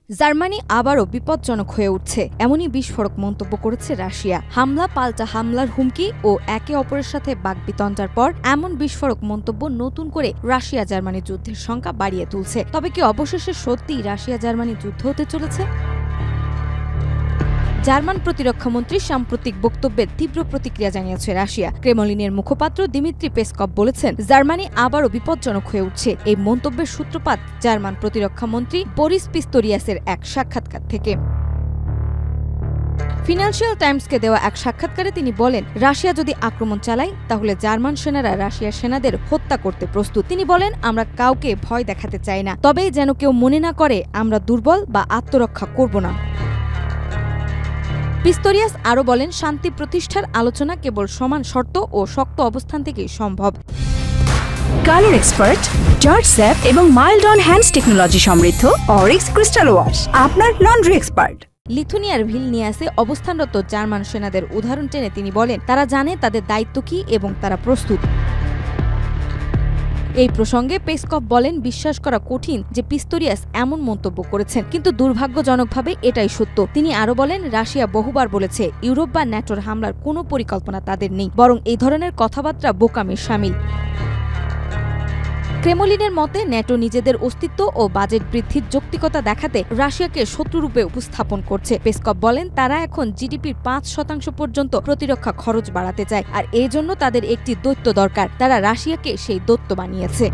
Germany আবারও বিপজ্জনক হয়ে উঠছে, এমনই বিস্ফোরক মন্তব্য করেছে রাশিয়া। হামলা পাল্টা হামলার হুমকি ও একে অপরের সাথে বাকবিতণ্ডার পর এমন বিস্ফোরক মন্তব্য নতুন করে রাশিয়া জার্মানি যুদ্ধের সংখ্যা বাড়িয়ে তুলছে। তবে কি অবশেষে সত্যিই রাশিয়া জার্মানি যুদ্ধ হতে চলেছে? জার্মান প্রতিরক্ষামন্ত্রীর সাম্প্রতিক বক্তব্যের তীব্র প্রতিক্রিয়া জানিয়েছে রাশিয়া। ক্রেমলিনের মুখপাত্র দিমিত্রি পেসকভ বলেছেন, জার্মানি আবারও বিপজ্জনক হয়ে উঠছে। এই মন্তব্যের সূত্রপাত জার্মান প্রতিরক্ষামন্ত্রী বরিস পিস্তোরিয়াসের এক সাক্ষাৎকার থেকে। ফিনান্সিয়াল টাইমসকে দেওয়া এক সাক্ষাৎকারে তিনি বলেন, রাশিয়া যদি আক্রমণ চালায় তাহলে জার্মান সেনারা রাশিয়ার সেনাদের হত্যা করতে প্রস্তুত। তিনি বলেন, আমরা কাউকে ভয় দেখাতে চাই না, তবে যেন কেউ মনে না করে আমরা দুর্বল বা আত্মরক্ষা করব না। পিস্তোরিয়াস আরও বলেন, শান্তি প্রতিষ্ঠার আলোচনা কেবল সমান শর্ত ও শক্ত অবস্থান থেকেই সম্ভব। কালার এক্সপার্ট, জর্জ স্যাপ এবং মাইল্ড অন হ্যান্ডস টেকনোলজি সমৃদ্ধ অরিক্স ক্রিস্টাল ওয়াশ আপনার লন্ড্রি এক্সপার্ট। লিথুনিয়ার ভিলনিয়াসে অবস্থানরত জার্মান সেনাদের উদাহরণ টেনে তিনি বলেন, তারা জানে তাদের দায়িত্ব কী এবং তারা প্রস্তুত। এই প্রসঙ্গে পেসকভ বলেন, বিশ্বাস করা কঠিন যে পিস্তোরিয়াস এমন মন্তব্য করেছেন, কিন্তু দুর্ভাগ্যজনকভাবে এটাই সত্য। তিনি আরও বলেন, রাশিয়া বহুবার বলেছে ইউরোপ বা ন্যাটোর হামলার কোনো পরিকল্পনা তাদের নেই, বরং এই ধরনের কথাবার্তা বোকামির শামিল। ক্রেমলিনের মতে ন্যাটো নিজেদের অস্তিত্ব ও বাজেট বৃদ্ধির যৌক্তিকতা দেখাতে রাশিয়াকে শত্রুরূপে উপস্থাপন করছে। পেসকভ বলেন, তারা এখন জিডিপির 5% পর্যন্ত প্রতিরক্ষা খরচ বাড়াতে চায়, আর এই জন্য তাদের একটি দৈত্য দরকার। তারা রাশিয়াকে সেই দৈত্য বানিয়েছে।